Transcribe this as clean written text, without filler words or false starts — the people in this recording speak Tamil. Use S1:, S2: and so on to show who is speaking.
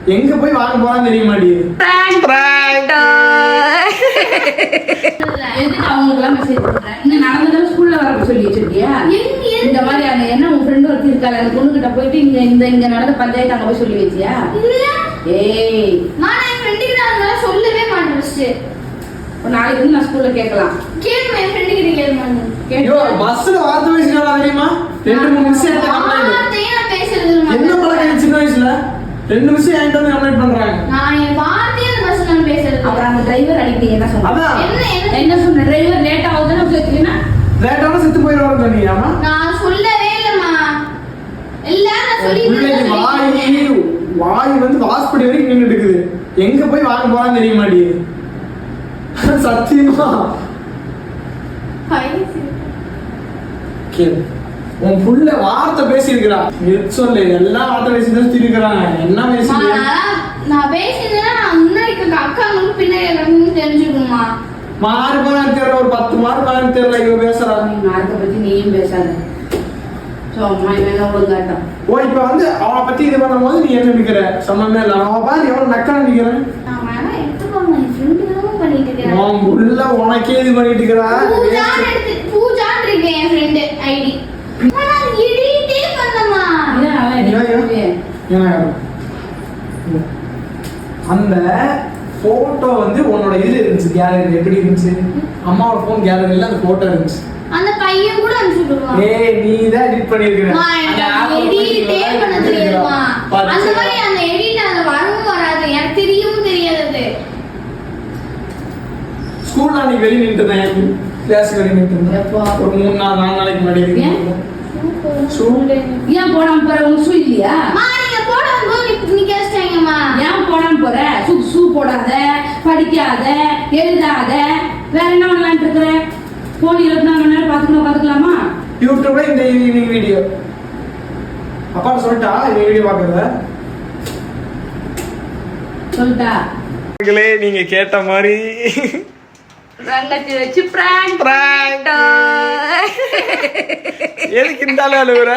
S1: எங்க போய் வாங்க போறான்னு தெரிய மாட்டேங்குது.
S2: எதுக்கு அவங்களுக்குலாம் மெசேஜ் பண்றேன்? இன்னும் நடந்ததால ஸ்கூல்ல வர சொல்லி வச்சிருக்கியா? இந்த மாதிரி அந்த என்ன உன் ஃப்ரெண்ட் ஒருத்தி இருக்கால அந்த பொண்ணு கிட்ட போயிட்டு இங்க நடந்த பஞ்சாயத்து அங்க போய் சொல்லி வச்சியா?
S3: இல்ல.
S2: ஏய்
S3: நான் என் ஃப்ரெண்ட் கிட்ட அதெல்லாம் சொல்லவே மாட்டேன்.
S2: ஒரு நாளைக்கு வந்து நான் ஸ்கூல்ல கேட்கலாம்.
S3: கேட்க என் ஃப்ரெண்ட் கிட்ட கேட்க மாட்டேன்.
S1: ஐயோ பஸ்ல வார்த்தை பேசினா தெரியுமா? 2-3 நிமிஷம் என்கிட்ட கம்ப்ளைண்ட்.
S3: நான் பேசுறது
S1: என்ன பழக்கம் சின்ன வயசுல 2 நிமிஷம் என்கிட்ட வந்து கம்ப்ளைண்ட் பண்றாங்க.
S3: நான் என் வார்த்தையே அந்த பஸ்ல நான் பேசுறது.
S2: அப்புறம் அந்த டிரைவர் அடிக்கடி என்ன சொன்னா?
S3: என்ன
S2: சொன்ன? டிரைவர் லேட் ஆகுதுன்னு சொல்லிட்டீங்கன்னா
S1: லேட்டான செத்து போயிடுவாங்க நீ. ஆமா
S3: நான் சொல்லவே இல்லம்மா. இல்ல நான்
S1: சொல்லிட்டேன். வாய் வந்து வாஸ்படி வரைக்கும் நின்னுட்டு இருக்குது. எங்க போய் வாங்க போறான்னு தெரிய மாட்டேங்குது. சத்தியமா உன் புள்ள வார்த்தை பேசியிருக்கிறா. சொல்லு எல்லாம் வார்த்தை பேசி தான் இருக்கிறாங்க. என்ன பேசி
S3: நான் பேசினா முன்னாடி அக்காங்களுக்கு பின்னாடி தெரிஞ்சுக்குமா?
S1: மார்க் வாங்க தெரியல. ஒரு 10 மார்க் வாங்க தெரியல. இவ பேசுறா.
S2: நீ மார்க்க பத்தி நீயும் பேசாத. சும்மா இவன் ஒழுங்காட்டம்.
S1: ஓ இப்ப வந்து அவளை பத்தி இது பண்ணும்போது நீ என்ன நினைக்கிற? சம்பந்தமே இல்ல. அவ பாரு எவ்வளவு நக்கா நினைக்கிறேன். உனக்கே இது பண்ணிட்டு இருக்கிறா.
S3: பூஜான் இருக்கு என் ஃப்ரெண்ட் ஐடி. நான் எடிட்டே பண்ணமா.
S1: அந்த போட்டோ வந்து உன்னோட இதுல இருந்துச்சு. கேலரி எப்படி இருந்துச்சு? அம்மாவோட போன் கேலரியில அந்த போட்டோ இருந்துச்சு.
S3: அந்த பையன் கூட அனுப்பிச்சுடுவான்.
S1: ஏய் நீ தான் எடிட் பண்ணிருக்க.
S3: நான் எடிட்டே பண்ண தெரியுமா? அந்த மாதிரி அந்த எடிட் அந்த வரவும் வராது. எனக்கு தெரியவும் தெரியாது.
S1: ஸ்கூல்ல நீ வெளிய நின்னுட்டேன். கிளாஸ் வெளிய நின்னுட்டேன். ஒரு 3-4 நாளைக்கு முன்னாடி.
S2: ஏன் போடாம போற? உங்க ஷூ இல்லையா?
S3: நீங்க போடாம போது நீ கேஸ்டீங்கம்மா.
S2: ஏன் போடாம போற? ஷூ போடாத, படிக்காத, எழுதாத, வேற என்ன பண்ணலாம்னு இருக்கிற? போன் 24 மணி நேரம் பாத்துக்கலாமா?
S1: யூடியூப்ல இந்த ஈவினிங் வீடியோ அப்பா சொல்லிட்டா இந்த வீடியோ பாக்குறத
S2: சொல்லிட்டா.
S1: நீங்க கேட்ட மாதிரி
S2: ரங்கத்தி வச்சு பிராங்க்
S1: எதுக்கு இந்த அளவு அழுகுற?